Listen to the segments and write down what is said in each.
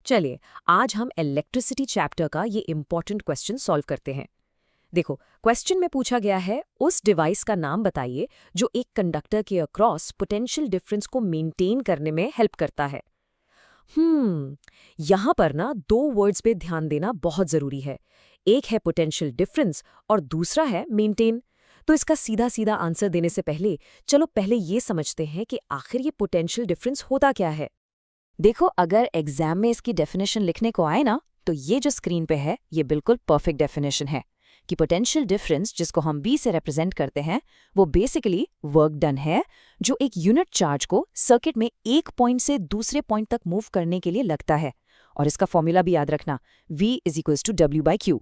चलिए, आज हम इलेक्ट्रिसिटी चैप्टर का ये इम्पोर्टेंट क्वेश्चन सॉल्व करते हैं। देखो, क्वेश्चन में पूछा गया है उस डिवाइस का नाम बताइए जो एक कंडक्टर के अक्रॉस पोटेंशियल डिफरेंस को मेंटेन करने में हेल्प करता है। यहाँ पर ना दो वर्ड्स पे ध्यान देना बहुत जरूरी है। एक है पोटेंशियल डिफरेंस और दूसरा है मेंटेन। तो इसका सीधा सीधा आंसर देने से पहले चलो पहले ये समझते हैं कि आखिर ये पोटेंशियल डिफरेंस होता क्या है। देखो, अगर एग्जाम में इसकी डेफिनेशन लिखने को आए ना, तो ये जो स्क्रीन पे है ये बिल्कुल परफेक्ट डेफिनेशन है कि पोटेंशियल डिफरेंस, जिसको हम B से रिप्रेजेंट करते हैं, वो बेसिकली वर्क डन है जो एक यूनिट चार्ज को सर्किट में एक पॉइंट से दूसरे पॉइंट तक मूव करने के लिए लगता है। और इसका फॉर्मूला भी याद रखना, V = W/Q।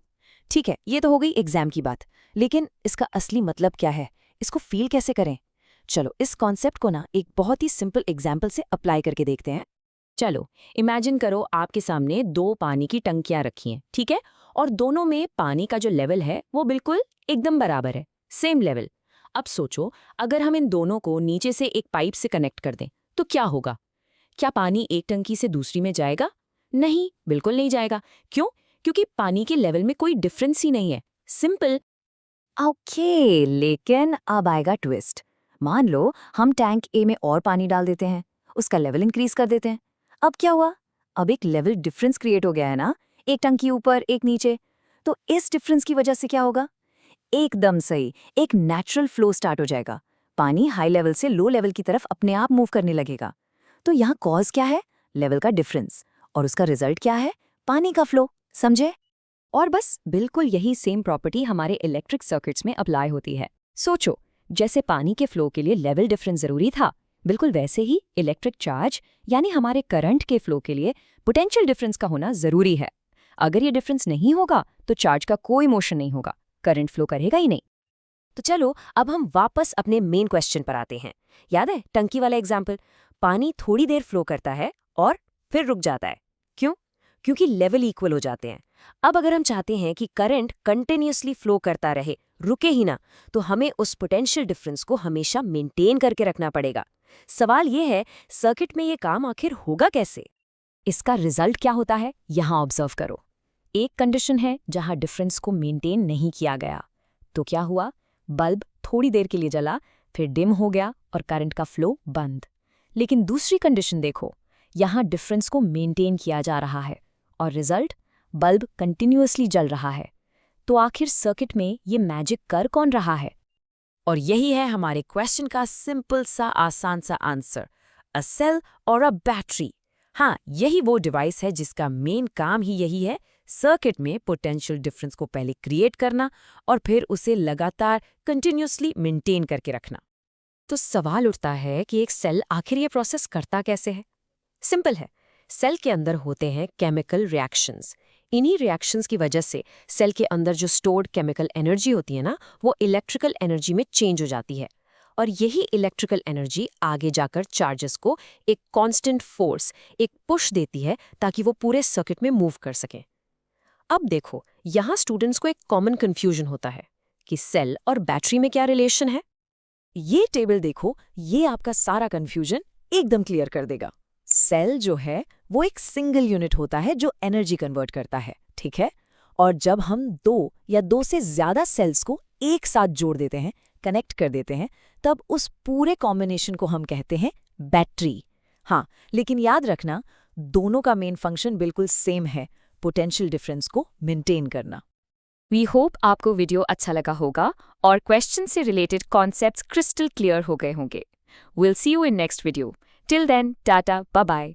ठीक है, ये तो हो गई एग्जाम की बात, लेकिन इसका असली मतलब क्या है, इसको फील कैसे करें? चलो इस कॉन्सेप्ट को ना एक बहुत ही सिंपल एग्जाम्पल से अप्लाई करके देखते हैं। चलो इमेजिन करो आपके सामने दो पानी की टंकियां रखी हैं, ठीक है, और दोनों में पानी का जो लेवल है वो बिल्कुल एकदम बराबर है, सेम लेवल। अब सोचो, अगर हम इन दोनों को नीचे से एक पाइप से कनेक्ट कर दें तो क्या होगा? क्या पानी एक टंकी से दूसरी में जाएगा? नहीं, बिल्कुल नहीं जाएगा। क्यों? क्योंकि पानी के लेवल में कोई डिफरेंस ही नहीं है। सिंपल। ओके, लेकिन अब आएगा ट्विस्ट। मान लो हम टैंक ए में और पानी डाल देते हैं, उसका लेवल इंक्रीज कर देते हैं। अब क्या हुआ? अब एक लेवल डिफरेंस क्रिएट हो गया है ना, एक टंकी ऊपर एक नीचे। तो इस डिफरेंस की वजह से क्या होगा? एकदम सही, एक नेचुरल फ्लो स्टार्ट हो जाएगा। पानी हाई लेवल से लो लेवल की तरफ अपने आप मूव करने लगेगा। तो यहाँ कॉज क्या है? लेवल का डिफरेंस। और उसका रिजल्ट क्या है? पानी का फ्लो। समझे? और बस बिल्कुल यही सेम प्रॉपर्टी हमारे इलेक्ट्रिक सर्किट्स में अप्लाई होती है। सोचो, जैसे पानी के फ्लो के लिए लेवल डिफरेंस जरूरी था, बिल्कुल वैसे ही इलेक्ट्रिक चार्ज यानी हमारे करंट के फ्लो के लिए पोटेंशियल डिफरेंस का होना जरूरी है। अगर ये डिफरेंस नहीं होगा तो चार्ज का कोई मोशन नहीं होगा, करंट फ्लो करेगा ही नहीं। तो चलो अब हम वापस अपने मेन क्वेश्चन पर आते हैं। याद है टंकी वाला एग्जाम्पल? पानी थोड़ी देर फ्लो करता है और फिर रुक जाता है। क्यों? क्योंकि लेवल इक्वल हो जाते हैं। अब अगर हम चाहते हैं कि करंट कंटिन्यूअसली फ्लो करता रहे, रुके ही ना, तो हमें उस पोटेंशियल डिफरेंस को हमेशा मेंटेन करके रखना पड़ेगा। सवाल ये है, सर्किट में ये काम आखिर होगा कैसे? इसका रिजल्ट क्या होता है, यहां ऑब्जर्व करो। एक कंडीशन है जहां डिफरेंस को मेंटेन नहीं किया गया, तो क्या हुआ? बल्ब थोड़ी देर के लिए जला, फिर डिम हो गया और करंट का फ्लो बंद। लेकिन दूसरी कंडीशन देखो, यहां डिफरेंस को मेंटेन किया जा रहा है और रिजल्ट, बल्ब कंटिन्यूअसली जल रहा है। तो आखिर सर्किट में ये मैजिक कर कौन रहा है? और यही है हमारे क्वेश्चन का सिंपल सा आसान सा आंसर, अ सेल और अ बैटरी। हाँ, यही वो डिवाइस है जिसका मेन काम ही यही है, सर्किट में पोटेंशियल डिफरेंस को पहले क्रिएट करना और फिर उसे लगातार कंटिन्यूअसली मेंटेन करके रखना। तो सवाल उठता है कि एक सेल आखिर ये प्रोसेस करता कैसे है? सिंपल है, सेल के अंदर होते हैं केमिकल रिएक्शंस। इन्हीं रिएक्शंस की वजह से सेल के अंदर जो स्टोर्ड केमिकल एनर्जी होती है ना, वो इलेक्ट्रिकल एनर्जी में चेंज हो जाती है। और यही इलेक्ट्रिकल एनर्जी आगे जाकर चार्जेस को एक कांस्टेंट फोर्स, एक पुश देती है ताकि वो पूरे सर्किट में मूव कर सकें। अब देखो, यहाँ स्टूडेंट्स को एक कॉमन कंफ्यूजन होता है कि सेल और बैटरी में क्या रिलेशन है। ये टेबल देखो, ये आपका सारा कंफ्यूजन एकदम क्लियर कर देगा। सेल जो है वो एक सिंगल यूनिट होता है जो एनर्जी कन्वर्ट करता है, ठीक है? और जब हम दो या दो से ज्यादा सेल्स को एक साथ जोड़ देते हैं, कनेक्ट कर देते हैं, तब उस पूरे कॉम्बिनेशन को हम कहते हैं बैटरी। हाँ, लेकिन याद रखना, दोनों का मेन फंक्शन बिल्कुल सेम है, पोटेंशियल डिफरेंस को मेंटेन करना। वी होप आपको वीडियो अच्छा लगा होगा और क्वेश्चन से रिलेटेड कॉन्सेप्ट्स क्रिस्टल क्लियर हो गए होंगे। Will see you in next video. Till then, tata, bye bye.